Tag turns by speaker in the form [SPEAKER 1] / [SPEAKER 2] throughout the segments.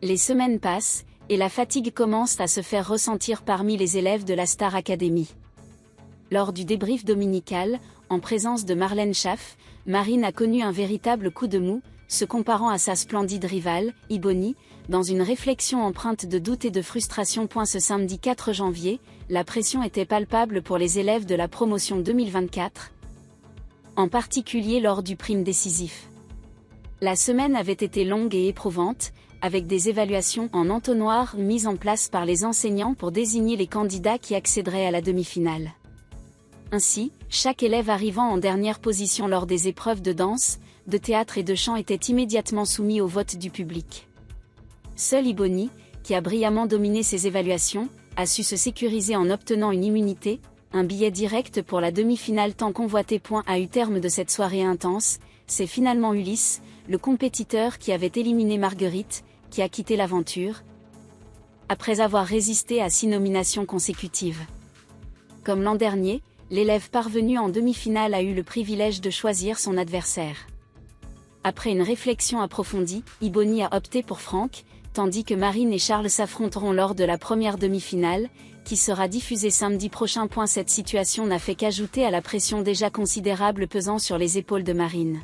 [SPEAKER 1] Les semaines passent, et la fatigue commence à se faire ressentir parmi les élèves de la Star Academy. Lors du débrief dominical, en présence de Marlène Schaff, Marine a connu un véritable coup de mou, se comparant à sa splendide rivale, Ebony, dans une réflexion empreinte de doute et de frustration. Ce samedi 4 janvier, la pression était palpable pour les élèves de la promotion 2024, en particulier lors du prime décisif. La semaine avait été longue et éprouvante, avec des évaluations en entonnoir mises en place par les enseignants pour désigner les candidats qui accéderaient à la demi-finale. Ainsi, chaque élève arrivant en dernière position lors des épreuves de danse, de théâtre et de chant était immédiatement soumis au vote du public. Seule Ebony, qui a brillamment dominé ces évaluations, a su se sécuriser en obtenant une immunité, un billet direct pour la demi-finale tant convoité. À eu terme de cette soirée intense, c'est finalement Ulysse, le compétiteur qui avait éliminé Marguerite, qui a quitté l'aventure, après avoir résisté à 6 nominations consécutives. Comme l'an dernier, l'élève parvenu en demi-finale a eu le privilège de choisir son adversaire. Après une réflexion approfondie, Ebony a opté pour Franck, tandis que Marine et Charles s'affronteront lors de la première demi-finale, qui sera diffusée samedi prochain. Cette situation n'a fait qu'ajouter à la pression déjà considérable pesant sur les épaules de Marine.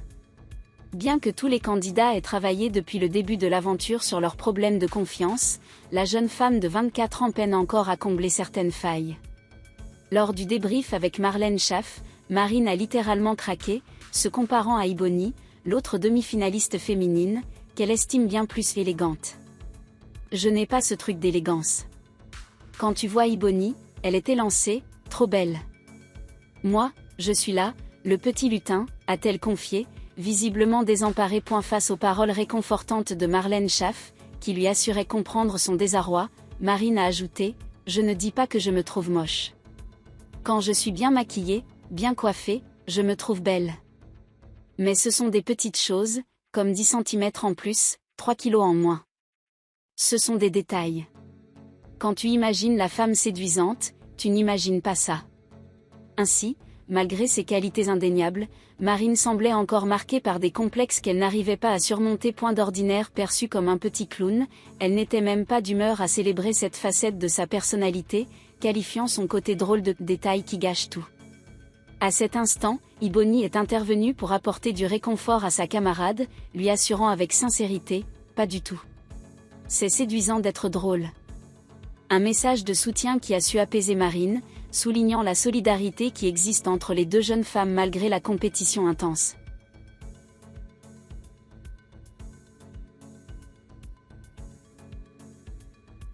[SPEAKER 1] Bien que tous les candidats aient travaillé depuis le début de l'aventure sur leurs problèmes de confiance, la jeune femme de 24 ans peine encore à combler certaines failles. Lors du débrief avec Marlène Schaff, Marine a littéralement craqué, se comparant à Ebony, l'autre demi-finaliste féminine, qu'elle estime bien plus élégante. « Je n'ai pas ce truc d'élégance. Quand tu vois Ebony, elle est élancée, trop belle. Moi, je suis là, le petit lutin », a-t-elle confié, visiblement désemparée. Face aux paroles réconfortantes de Marlène Schaff, qui lui assurait comprendre son désarroi, Marine a ajouté « Je ne dis pas que je me trouve moche. Quand je suis bien maquillée, bien coiffée, je me trouve belle. Mais ce sont des petites choses, comme 10 cm en plus, 3 kilos en moins. Ce sont des détails. Quand tu imagines la femme séduisante, tu n'imagines pas ça. » Ainsi, malgré ses qualités indéniables, Marine semblait encore marquée par des complexes qu'elle n'arrivait pas à surmonter. D'ordinaire perçue comme un petit clown, elle n'était même pas d'humeur à célébrer cette facette de sa personnalité, qualifiant son côté drôle de « détail qui gâche tout ». À cet instant, Ebony est intervenue pour apporter du réconfort à sa camarade, lui assurant avec sincérité « Pas du tout. C'est séduisant d'être drôle. » Un message de soutien qui a su apaiser Marine, soulignant la solidarité qui existe entre les deux jeunes femmes malgré la compétition intense.